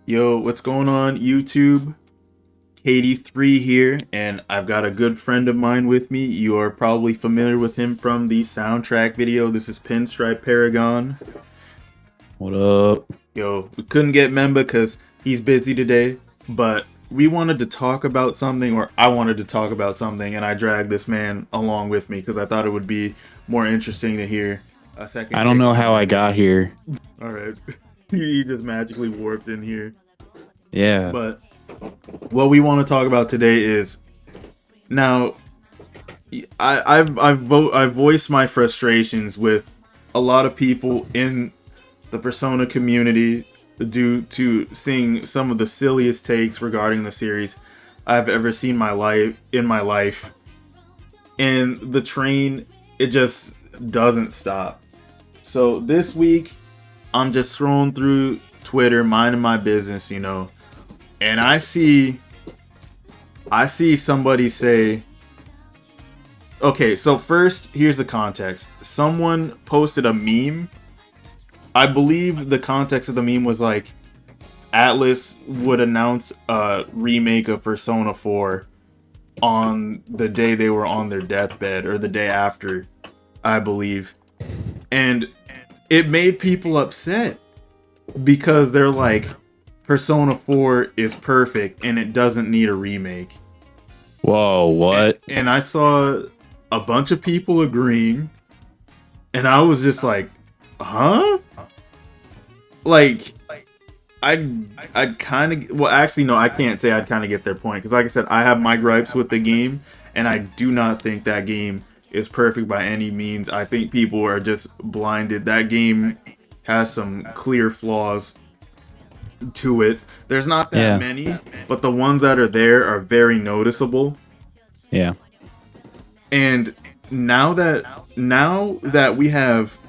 Yo, what's going on, YouTube? Katie3 here, and I've got a good friend of mine with me. You are probably familiar with him from the soundtrack video. This is Pinstripe Paragon. What up? Yo, we couldn't get Memba because he's busy today, but we wanted to talk about something, or I wanted to talk about something, and I dragged this man along with me because I thought it would be more interesting to hear a second I don't take know on how I it. got here. Alright, he just magically warped in here. Yeah. But what we want to talk about today is now I've voiced my frustrations with a lot of people in the Persona community due to seeing some of the silliest takes regarding the series I've ever seen in my life. And the train, it just doesn't stop. So this week I'm just scrolling through Twitter, minding my business, and I see somebody say, okay, so first, here's the context. Someone posted a meme. I believe the context of the meme was like, Atlus would announce a remake of Persona 4 on the day they were on their deathbed, or the day after, I believe. And it made people upset because they're like, Persona 4 is perfect and it doesn't need a remake. Whoa, what? And I saw a bunch of people agreeing, and I was just like, huh? Like, I'd kind of, well, actually, no, I can't say I'd kind of get their point, because like I said, I have my gripes with the game, and I do not think that game is perfect by any means. I think people are just blinded. That game has some clear flaws to it. There's not that many, but the ones that are there are very noticeable. Yeah. And now that we have,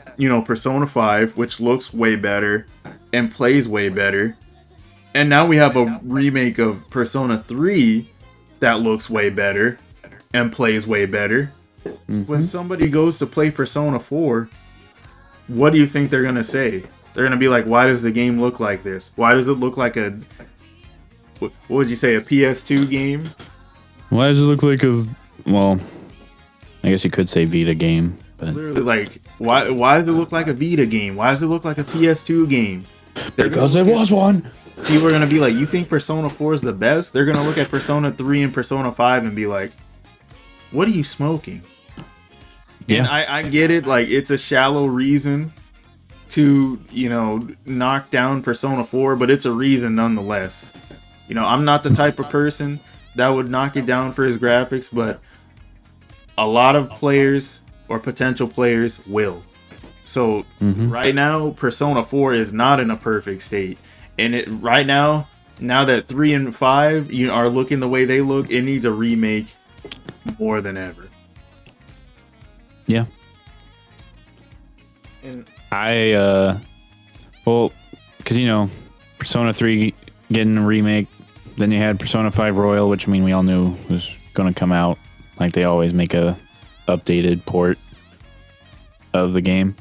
Persona 5, which looks way better and plays way better, and now we have a remake of Persona 3 that looks way better and plays way better. When somebody goes to play Persona 4, what do you think they're going to say? They're going to be like, why does the game look like this? Why does it look like what would you say, a PS2 game? Why does it look like well, I guess you could say Vita game, but Literally, like, why does it look like a Vita game? Why does it look like a PS2 game? because there was one. People are going to be like, you think Persona 4 is the best? They're going to look at Persona 3 and Persona 5 and be like, what are you smoking? Yeah. And I get it, like, it's a shallow reason to, knock down Persona 4, but it's a reason nonetheless. I'm not the type of person that would knock it down for his graphics, but a lot of players or potential players will. So right now, Persona 4 is not in a perfect state. And right now that 3 and 5 are looking the way they look, it needs a remake more than ever. Yeah. And well, because Persona 3 getting a remake, then you had Persona 5 Royal, which we all knew was going to come out. Like they always make a updated port of the game.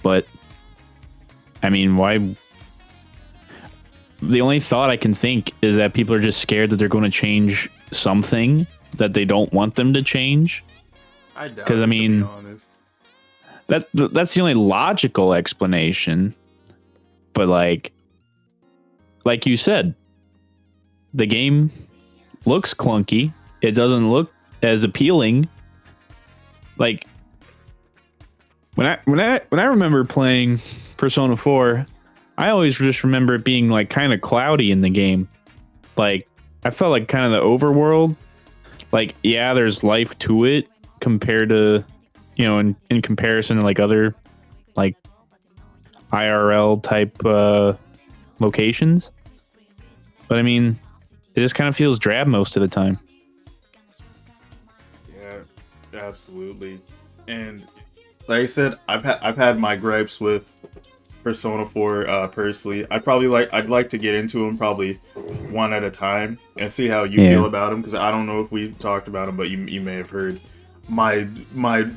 But why? The only thought I can think is that people are just scared that they're going to change something that they don't want them to change. I doubt it, because to be honest. that's the only logical explanation. But like you said, the game looks clunky. It doesn't look as appealing. Like when I remember playing Persona 4, I always just remember it being like kind of cloudy in the game. Like I felt like kind of the overworld. Like yeah, there's life to it compared to in comparison to like other like IRL type locations. But it just kind of feels drab most of the time. Yeah, absolutely. And like I said, I've had my gripes with Persona 4 personally. I'd like to get into them probably one at a time and see how you feel about them, because I don't know if we talked about them, but you may have heard my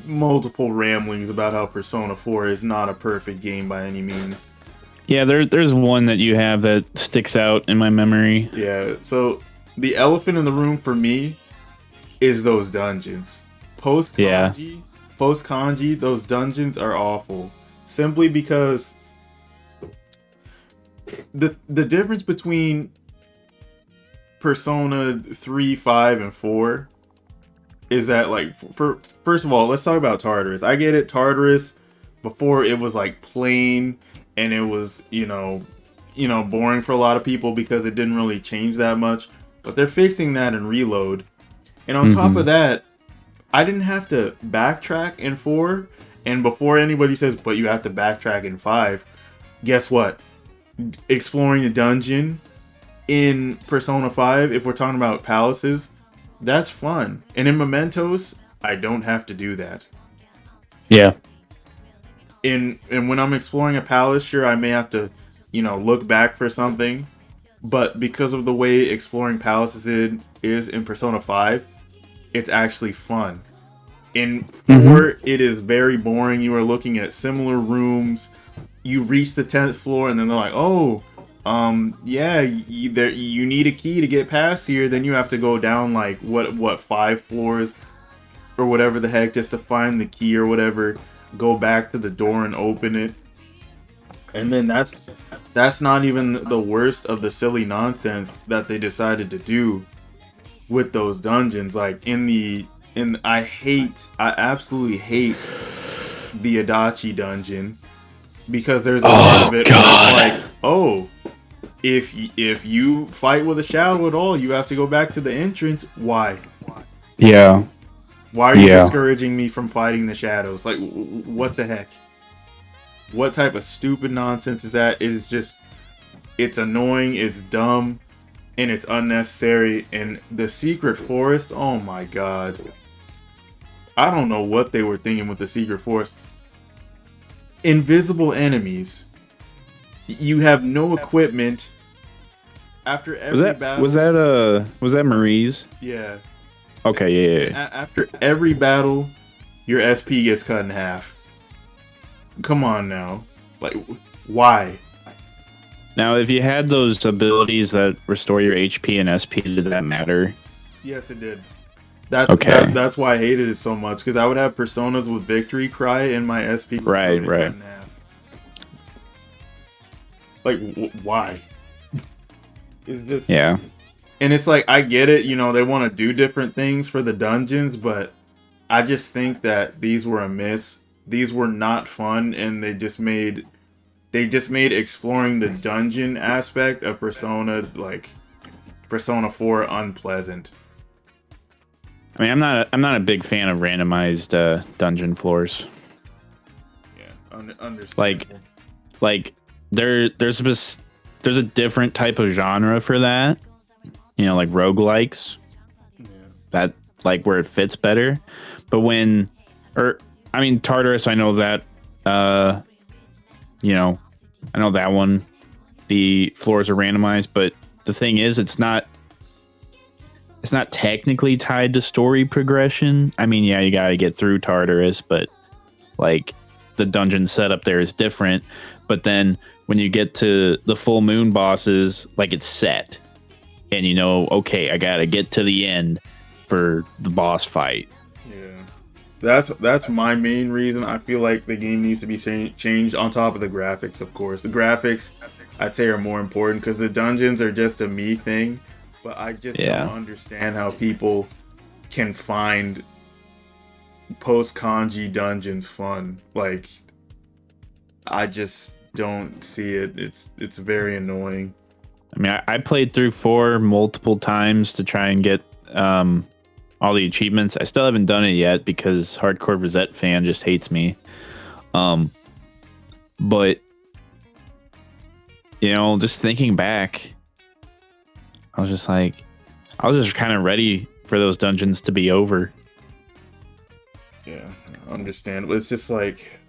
multiple ramblings about how Persona 4 is not a perfect game by any means. Yeah, there's one that you have that sticks out in my memory. Yeah, so the elephant in the room for me is those dungeons. Post Yeah. kanji, post kanji, those dungeons are awful. Simply because the difference between Persona 3, 5, and 4 is that, like, for first of all, let's talk about Tartarus. I get it, Tartarus before it was like plain and it was, boring for a lot of people because it didn't really change that much. But they're fixing that in Reload. And on top of that, I didn't have to backtrack in 4. And before anybody says, but you have to backtrack in 5, guess what? Exploring the dungeon in Persona 5, if we're talking about palaces, that's fun. And in Mementos, I don't have to do that. Yeah. And when I'm exploring a palace, sure, I may have to, look back for something. But because of the way exploring palaces is in Persona 5, it's actually fun. In 4, it is very boring. You are looking at similar rooms. You reach the 10th floor, and then they're like, oh, yeah, you need a key to get past here. Then you have to go down, like, what 5 floors or whatever the heck just to find the key or whatever. Go back to the door and open it. And then that's not even the worst of the silly nonsense that they decided to do with those dungeons. Like I absolutely hate the Adachi dungeon because there's a part of it where it's like, oh, if you fight with a shadow at all, you have to go back to the entrance. Why? Yeah. Why are you discouraging me from fighting the shadows? Like, what the heck? What type of stupid nonsense is that? It is just, it's annoying, it's dumb, and it's unnecessary. And the secret forest, oh my god. I don't know what they were thinking with the secret forest. Invisible enemies. You have no equipment. After every battle. Was that Marie's? Yeah. Okay, yeah. After every battle, your SP gets cut in half. Come on now. Like, why? Now, if you had those abilities that restore your HP and SP, did that matter? Yes, it did. That's why I hated it so much, because I would have personas with victory cry and my SP would right. cut in half. Like, why? It's just... Yeah. And it's like, I get it, they want to do different things for the dungeons, but I just think that these were a miss. These were not fun, and they just made exploring the dungeon aspect of Persona 4 unpleasant. I mean, I'm not a big fan of randomized dungeon floors. Yeah, understandable. Like there's a different type of genre for that. Like roguelikes. Yeah. That, like, where it fits better. But Tartarus, I know that, I know that one, the floors are randomized, but the thing is, it's not technically tied to story progression. I mean, yeah, you got to get through Tartarus, but, like, the dungeon setup there is different. But then when you get to the full moon bosses, like, it's set. And okay, I got to get to the end for the boss fight. Yeah. That's my main reason. I feel like the game needs to be changed, on top of the graphics, of course. The graphics, I'd say, are more important because the dungeons are just a me thing. But I just don't understand how people can find post-kanji dungeons fun. Like, I just don't see it. It's very annoying. I mean, I played through 4 multiple times to try and get all the achievements. I still haven't done it yet because Hardcore Rosette fan just hates me. But just thinking back, I was just kind of ready for those dungeons to be over. Yeah, understandable. It's just like,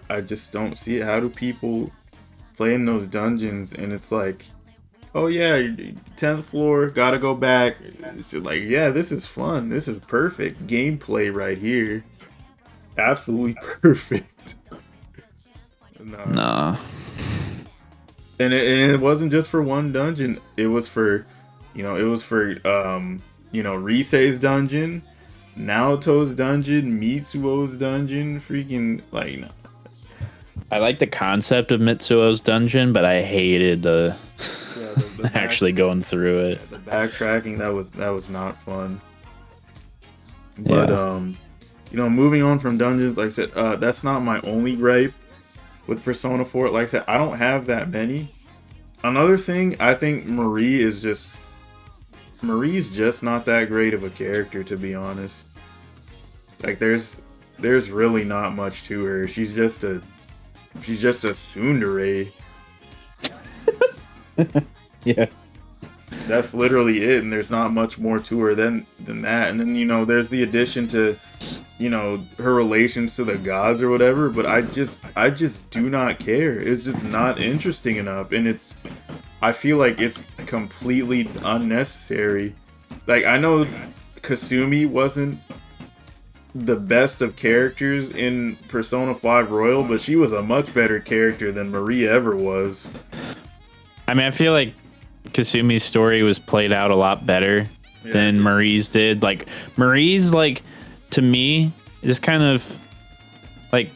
I just don't see it. How do people play in those dungeons and it's like, oh yeah, 10th floor, gotta go back. It's like, yeah, this is fun. This is perfect gameplay right here. Absolutely perfect. Nah. and it wasn't just for one dungeon. It was for, Risei's dungeon, Naoto's dungeon, Mitsuo's dungeon, freaking like. I like the concept of Mitsuo's dungeon, but I hated the the actually going through it. Yeah, the backtracking, that was not fun. But moving on from dungeons, like I said, that's not my only gripe with Persona 4. Like I said, I don't have that many. Another thing, I think Marie's just not that great of a character, to be honest. Like there's really not much to her. She's just a tsundere. Yeah. That's literally it, and there's not much more to her than that. And then, there's the addition to, her relations to the gods or whatever, but I just do not care. It's just not interesting enough, and I feel like it's completely unnecessary. Like, I know Kasumi wasn't the best of characters in Persona 5 Royal, but she was a much better character than Marie ever was. I mean, I feel like Kasumi's story was played out a lot better than Marie's did. Like, Marie's, like, to me, just kind of, like,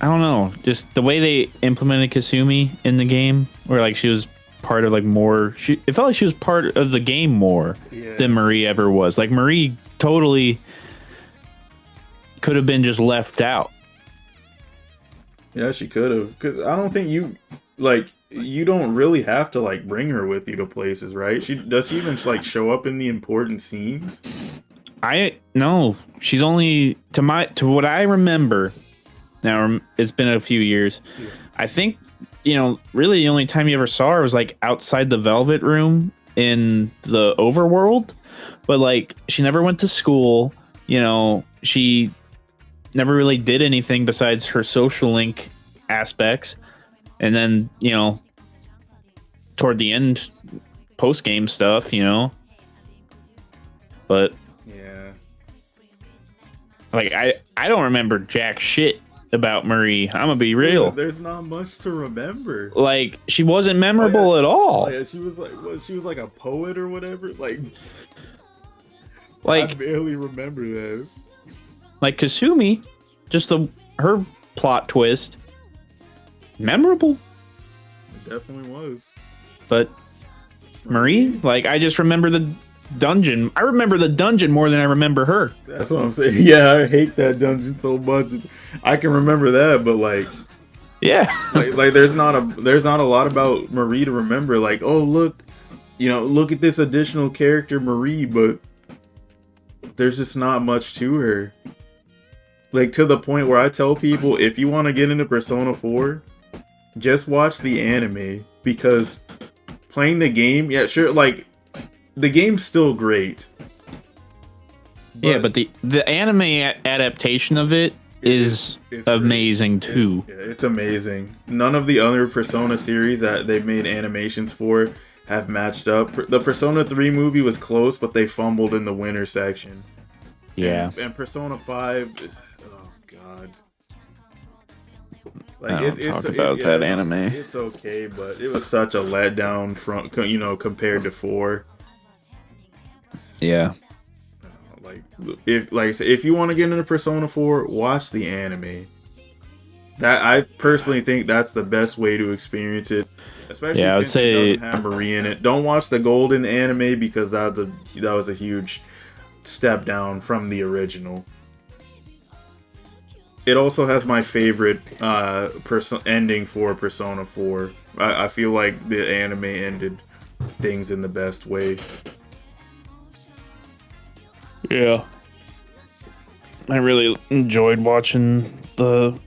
I don't know, just the way they implemented Kasumi in the game, where, like, she was part of, like, it felt like she was part of the game more than Marie ever was. Like, Marie totally could have been just left out. Yeah, she could have. Because I don't think you don't really have to, like, bring her with you to places, right? Does she even, like, show up in the important scenes? No, she's only to what I remember. Now it's been a few years. Yeah. I think, really the only time you ever saw her was, like, outside the Velvet Room in the overworld, but, like, she never went to school. She never really did anything besides her social link aspects. And then, toward the end, post-game stuff, But, yeah. Like, I don't remember jack shit about Marie. I'm gonna be real. There's not much to remember. Like, she wasn't memorable at all. Oh, yeah, she was like a poet or whatever. Like, I barely remember that. Like, Kasumi, just her plot twist, memorable. It definitely was. But Marie, like, I just remember the dungeon. I remember the dungeon more than I remember her. That's what I'm saying. Yeah, I hate that dungeon so much. I can remember that, but like, yeah, like there's not a lot about Marie to remember. Like, oh look at this additional character Marie, but there's just not much to her. Like, to the point where I tell people, if you want to get into Persona 4, just watch the anime, because playing the game, yeah, sure, like, the game's still great. But the anime adaptation of it is amazing great. too. It's amazing. None of the other Persona series that they've made animations for have matched up. The Persona 3 movie was close, but they fumbled in the winter section. Yeah. And Persona 5... God. Like, I don't talk about that anime. It's okay, but it was such a letdown from compared to 4. Yeah. Like I said, if you want to get into Persona 4, watch the anime. That, I personally think that's the best way to experience it. Especially since I would say it doesn't have Marie in it. Don't watch the Golden anime, because that was a huge step down from the original. It also has my favorite ending for Persona 4. I feel like the anime ended things in the best way. Yeah. I really enjoyed watching the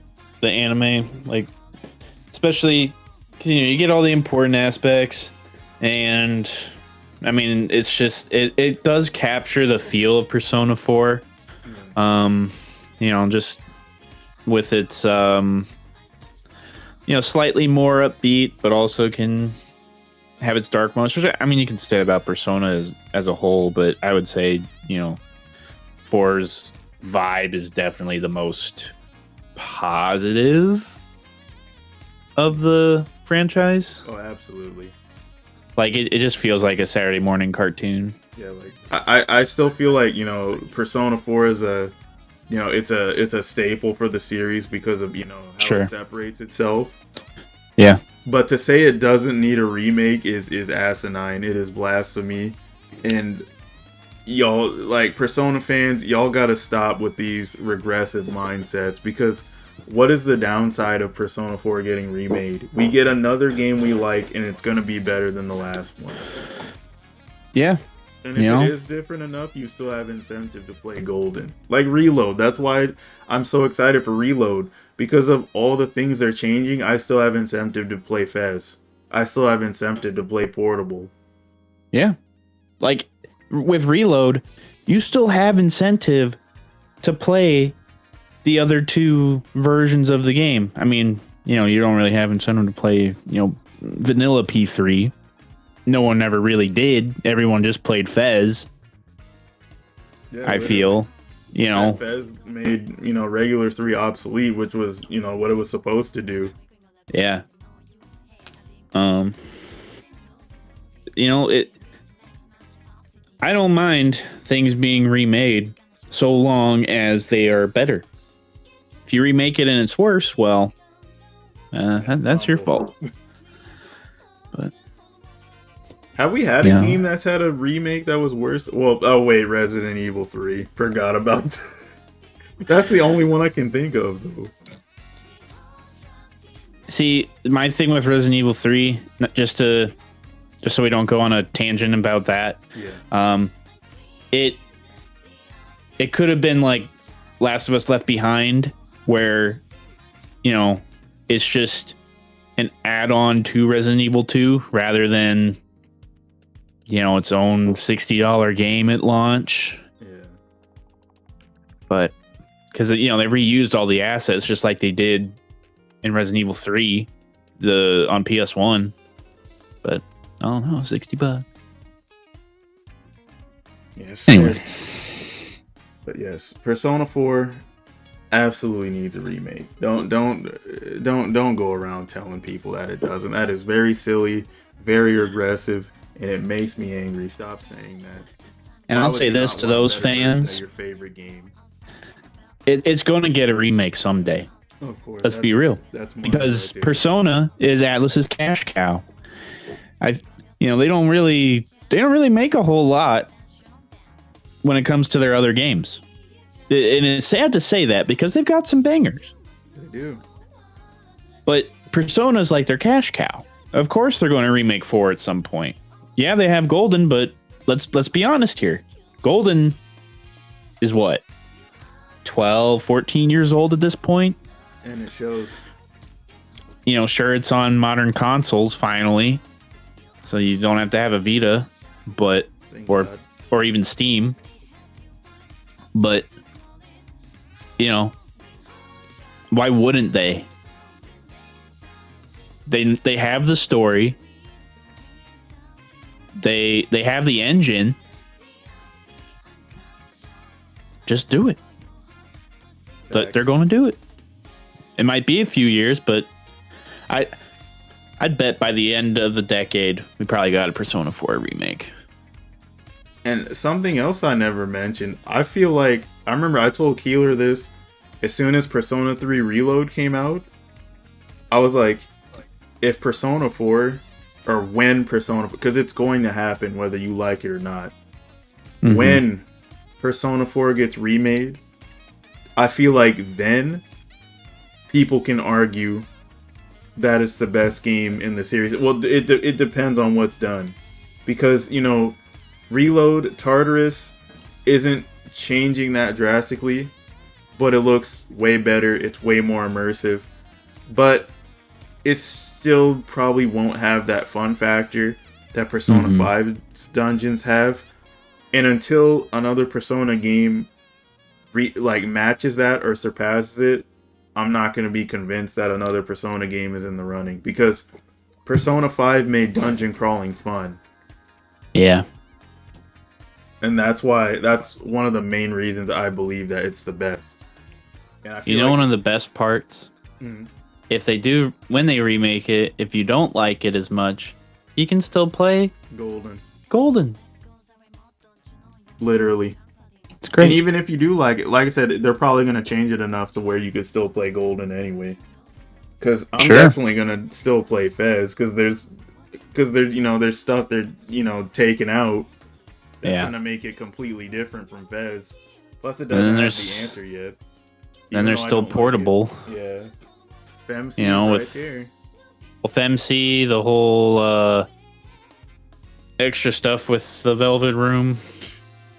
anime, like, especially, you get all the important aspects, and I mean, it's just it does capture the feel of Persona 4. Just with its slightly more upbeat, but also can have its dark moments. Which, I mean, you can say about Persona as a whole, but I would say 4's vibe is definitely the most positive of the franchise. Oh, absolutely. Like it just feels like a Saturday morning cartoon. Yeah, like I still feel like, Persona 4 is it's a staple for the series because of, how it separates itself. Yeah. But to say it doesn't need a remake is asinine. It is blasphemy. And y'all, like, Persona fans, y'all gotta stop with these regressive mindsets, because what is the downside of Persona 4 getting remade? We get another game we like, and it's gonna be better than the last one. Yeah. And if it is different enough, you still have incentive to play Golden. Like Reload. That's why I'm so excited for Reload. Because of all the things they're changing, I still have incentive to play Fez. I still have incentive to play Portable. Yeah. Like, with Reload, you still have incentive to play the other two versions of the game. I mean, you don't really have incentive to play, vanilla P3. No one ever really did. Everyone just played Fez. Yeah, I feel, Fez made, regular 3 obsolete, which was, what it was supposed to do. Yeah. I don't mind things being remade so long as they are better. If you remake it and it's worse, well, that's your fault. But have we had a game that's had a remake that was worse? Well, oh wait, Resident Evil 3. Forgot about that's the only one I can think of, though. See, my thing with Resident Evil 3, just so we don't go on a tangent about that. Yeah. It could have been like Last of Us Left Behind, where, it's just an add-on to Resident Evil 2 rather than, its own $60 game at launch. Yeah. But because, they reused all the assets just like they did in Resident Evil 3 on PS1. But I don't know, $60. Yes. Anyway. But yes, Persona 4 absolutely needs a remake. Don't go around telling people that it doesn't. That is very silly, very regressive, and it makes me angry. Stop saying that. And I'll say this to those fans: your favorite game. It's going to get a remake someday. Of course. Let's be real. That's because Persona is Atlus's cash cow. They don't really make a whole lot when it comes to their other games. And it's sad to say that because they've got some bangers. They do. But Persona's like their cash cow. Of course they're going to remake 4 at some point. Yeah, they have Golden, but let's be honest here. Golden is what? 12, 14 years old at this point? And it shows. Sure, it's on modern consoles finally. So you don't have to have a Vita, but or even Steam. But why wouldn't they? They have the story. They have the engine. Just do it. They're going to do it. It might be a few years, but I'd bet by the end of the decade we probably got a Persona 4 remake. And something else I never mentioned, I feel like, I remember I told Keeler this, as soon as Persona 3 Reload came out, I was like, if Persona 4, or when Persona 4, because it's going to happen whether you like it or not, when Persona 4 gets remade, I feel like then people can argue that it's the best game in the series. Well, it depends on what's done. Because, Reload, Tartarus isn't changing that drastically, but it looks way better. It's way more immersive. But it still probably won't have that fun factor that Persona 5's dungeons have. And until another Persona game matches that or surpasses it, I'm not going to be convinced that another Persona game is in the running. Because Persona 5 made dungeon crawling fun. Yeah. And that's one of the main reasons I believe that it's the best. And I feel one of the best parts if they do, when they remake it, if you don't like it as much, you can still play Golden. Literally. It's great. And even if you do like it, like I said, they're probably going to change it enough to where you could still play Golden anyway. Because I'm definitely going to still play Fez, because there's there's stuff they're, taking out that's going to make it completely different from Fez. Plus, it doesn't have the answer yet. Then there's still portable. Yeah. FMC with here. With MC, the whole extra stuff with the Velvet Room.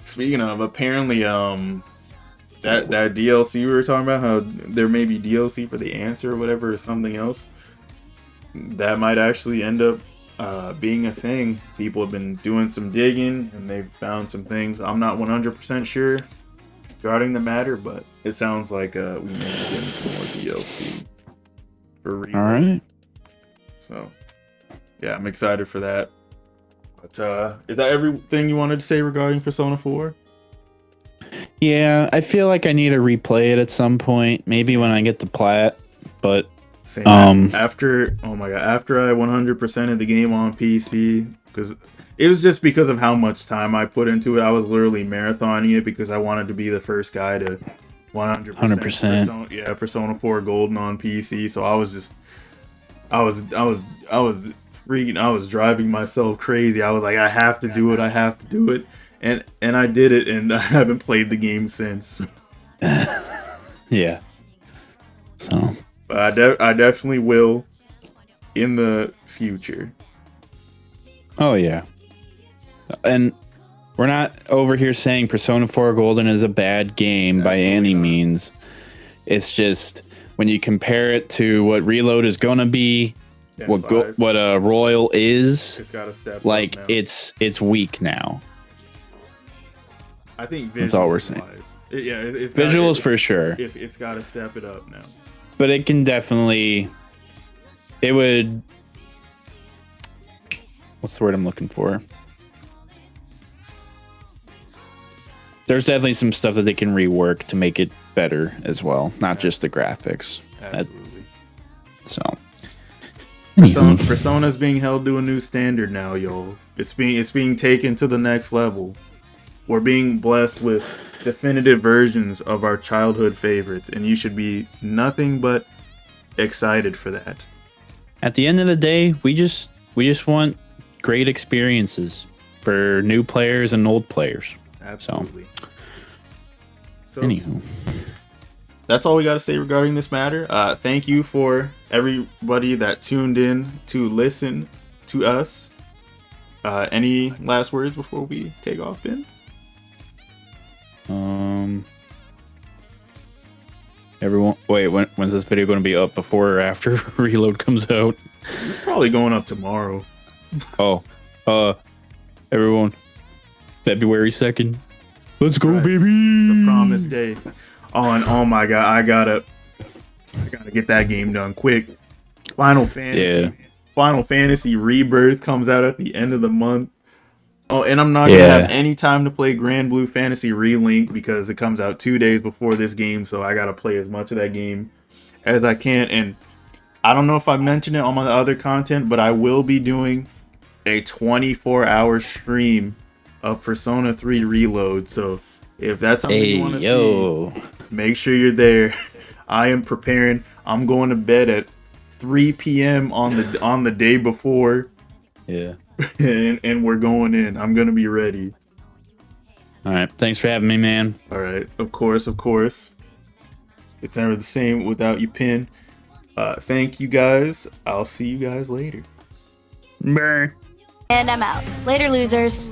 Speaking of, apparently, that DLC we were talking about, how there may be DLC for the answer or whatever, or something else, that might actually end up being a thing. People have been doing some digging and they've found some things. I'm not 100% sure regarding the matter, but it sounds like we may be getting some more DLC for real. All right. So, yeah, I'm excited for that. But is that everything you wanted to say regarding Persona 4? Yeah, I feel like I need to replay it at some point. Maybe when I get to Plat. But after I 100%ed the game on PC, because it was just because of how much time I put into it. I was literally marathoning it because I wanted to be the first guy to 100%. Persona 4 Golden on PC. So I was freaking, I was driving myself crazy. I was like, I have to do it, and I did it, and I haven't played the game since. Yeah. So, but I definitely will in the future. Oh yeah. And we're not over here saying Persona 4 Golden is a bad game by any means. It's just when you compare it to what Reload is gonna be, what a Royal is, it's got to step like up now. it's weak now. I think that's all we're saying. Visuals for sure. It's got to step it up now. But it can definitely. It would. What's the word I'm looking for? There's definitely some stuff that they can rework to make it better as well, not just the graphics. Absolutely. Persona's being held to a new standard now, y'all. It's being taken to the next level. We're being blessed with definitive versions of our childhood favorites, and you should be nothing but excited for that. At the end of the day, we just want great experiences for new players and old players. Absolutely. So anywho, that's all we got to say regarding this matter. Thank you for everybody that tuned in to listen to us. Any last words before we take off, Ben? Everyone, wait. When's this video going to be up? Before or after Reload comes out? It's probably going up tomorrow. Everyone, February 2nd. Let's go, baby! The promised day. Oh my god, I gotta get that game done quick. Final Fantasy Rebirth comes out at the end of the month. Oh, and I'm not gonna have any time to play Grand Blue Fantasy Relink because it comes out 2 days before this game, so I gotta play as much of that game as I can. And I don't know if I mentioned it on my other content, but I will be doing a 24-hour stream of Persona 3 Reload. So if that's something you want to see, make sure you're there. I am preparing. I'm going to bed at 3 p.m. on the day before. Yeah. and we're going in. I'm going to be ready. All right. Thanks for having me, man. All right. Of course. It's never the same without you, Pin. Thank you guys. I'll see you guys later. Bye. And I'm out. Later, losers.